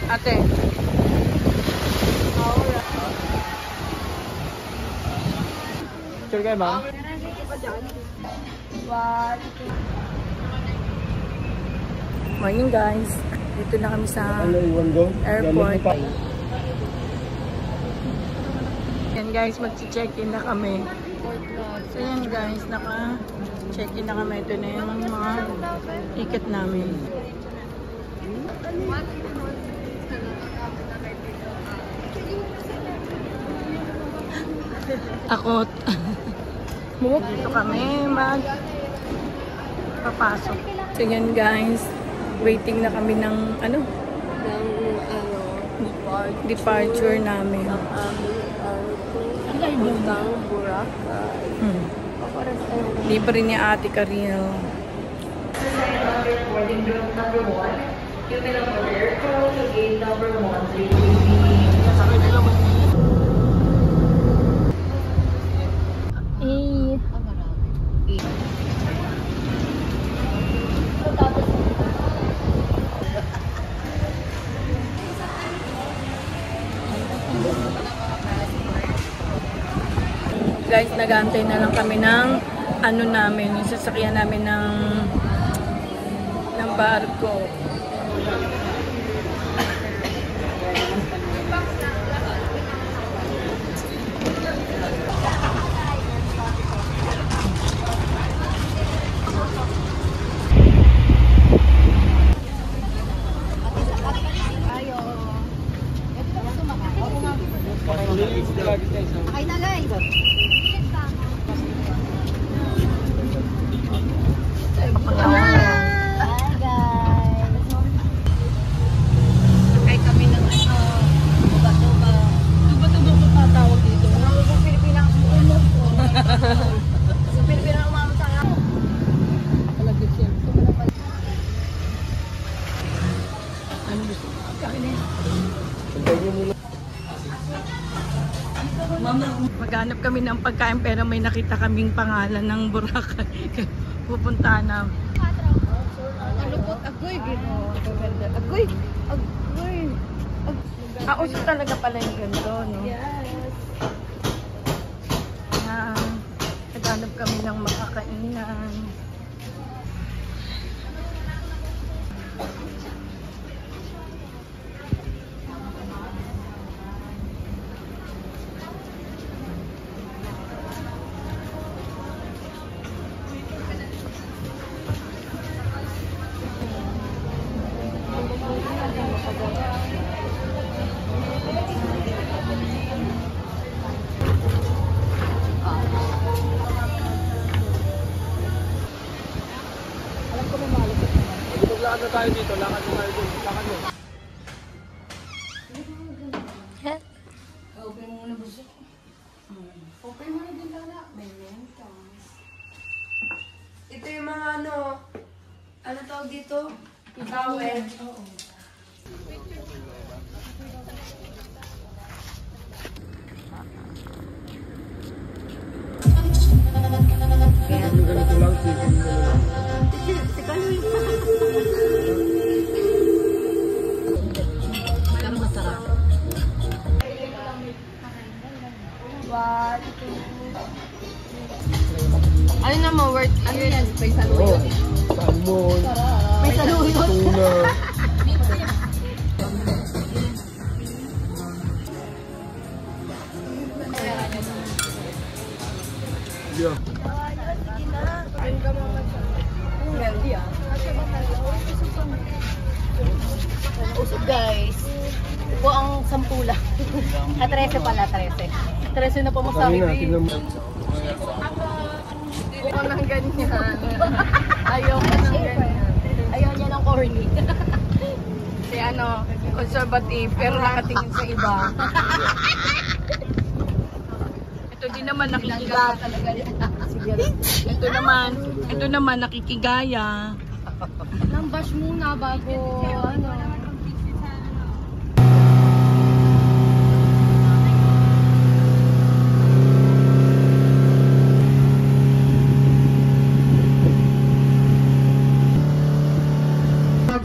Ate. Sure kayo, ma'am? Morning guys. Dito na kami sa airport. Yan guys, mag-check-in na kami. So yan guys, naka-check-in na kami. Ito na yung mga ticket namin. Takot. Dito kami papasok. So yan guys, waiting na kami ng departure namin. Libre ni Ate Karina. Boarding group number 1. You will avoid airport to gate number 1. Guys, nag-aantay na lang kami ng namin, yung sasakyan namin ng barko. Okay na guys. Sakay kami ng tuba-tuba. Tuba-tuba ko pa tawag dito. Sa Pilipinas umot ko. Sa Pilipinas umamot sa ako. Palagit siya. Ano gusto mo? Kakin na yan. Maghanap kami ng pagkain pero may nakita kaming pangalan ng Boracay. Pupunta na. Lupot agoy gino. Agoy. Agoy. Uso talaga pala yung ganito, no? Yes. Naghanap kami ng makakainan. Lakad na tayo dito, lakad na tayo dito, lakad mo. Open mo na buso. Open mo na din lala. Mementos. Ito yung mga ano tawag dito? Towel. Oo. Ganito lang, chicken na lang. Ano naman worth? Ano yan? May saluyot? Salmon. May saluyot? Tuna. Yeah. Healthy ah. Usog guys. Ito po ang 10 lang. 13 pala, 13. 13 na po mo sa Kanina, tignan mo. Ayaw nang ganyan. Ayaw nang ganyan. Ayaw niya ng corny. Si conservative pero nakatingin sa iba. Ito din naman nakikigaya talaga. Ito naman nakikigaya. Nang bash muna bago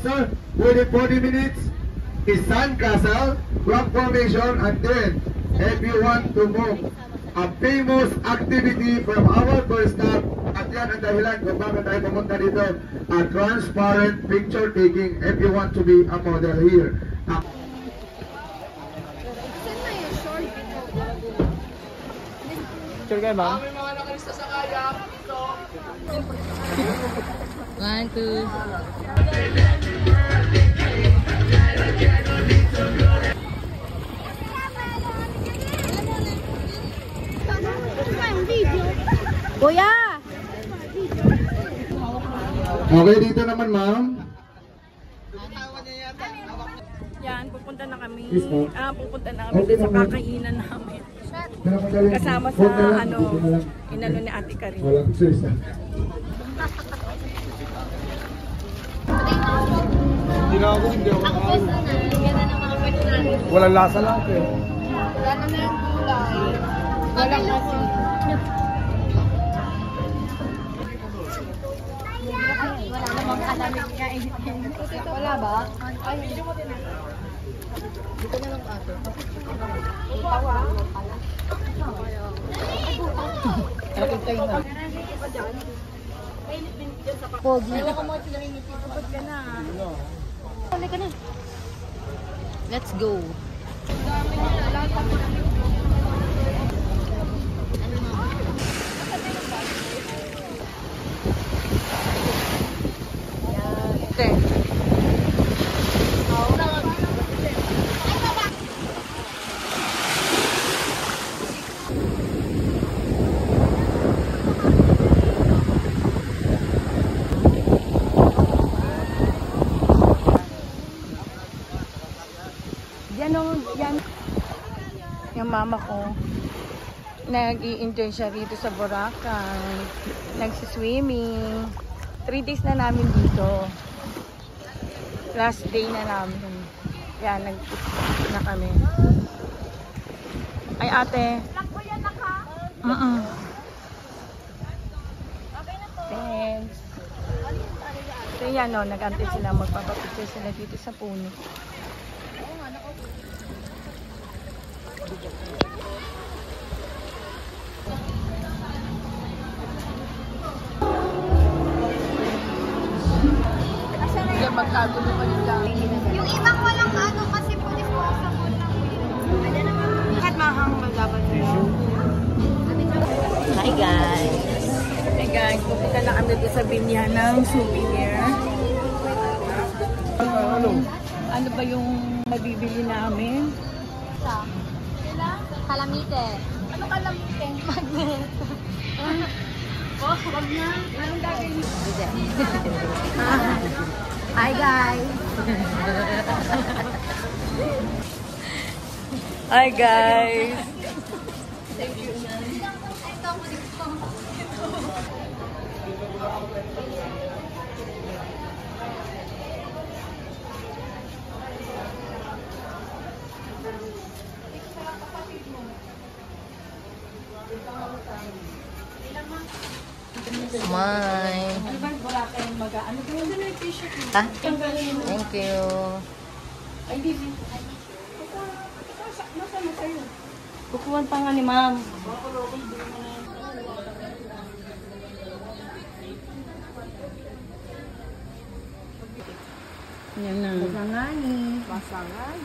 Sir, 40 minutes. is Sandcastle, Rock Formation, and then if you want to move a famous activity from our first stop, at yan ang dahilan kung bakit tayo pumunta dito, a transparent picture taking if you want to be a model here. Picture kayo, ma'am? May mga nakalista sa kayak. So, 1, 2. Kuya! Okay, dito naman ma'am. Yan, pupunta na kami. Yes, ma'am. Pupunta na kami Okay, sa ma'am. kakainan namin. Kasama Kasama sa inano ni Ate Karin. Walang sis. Hindi na ako, hindi ako nakakain. Walang lasa lang eh. gano'n na yung gulay. Wala kasi. Wala namang kalamig niya. Wala ba? Ay, hindi mo din. Dito na lang ate. Tawa. Pogi. Let's go. Okay. Yan. Yung mama ko, nag-i-enjoy siya rito sa Boracay. Nagsiswimming. 3 days na namin dito. Last day na namin. Yan, na kami. Ay, ate. Thanks. So, yan, no, nag-antay sila. Magpapapicture sila dito sa puno. Kaya magkagulo pa nila. Yung ibang walang ano kasi po disposable lang. Kahit mahang malaban mo. Hi guys! Hey guys, pupunta na kami dito sa binyan ng souvenir. Ano ba yung mabibili namin? Kalamite. Ano kalamite? Magnet. Oh, wag na. Anong gagawin? Hi guys. Hi guys! Mine. Ha? Thank you. Kukuhan pa nga ni ma'am. Yan na. Pasangani. Pasangan.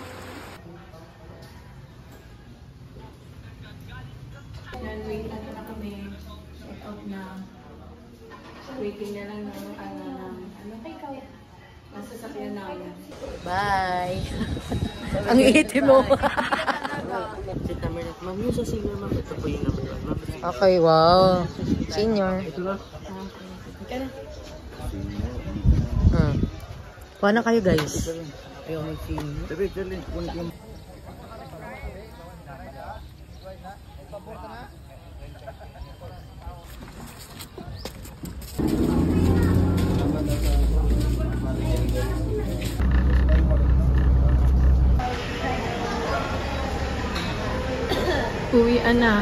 Yan, wait, ano na kami. Set out na. Waiting na lang ng ano kay ikaw. Masasakyan namin. Bye! Ang iiti mo. Ma'am, yung sa senior, ma'am, ito po yung number 1, ma'am. Okay, wow. Senior. Ito na. Kuha na kayo guys. Ayaw may senior. Sabi, Charlie, kunin ko yung... Uwian na.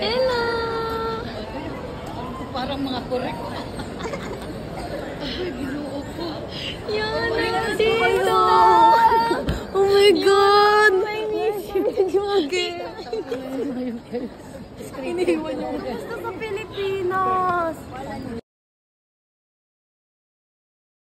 Hello! Parang mga korek. Yan, nandito! Oh my God! I miss you. Okay. Iniwan niyo.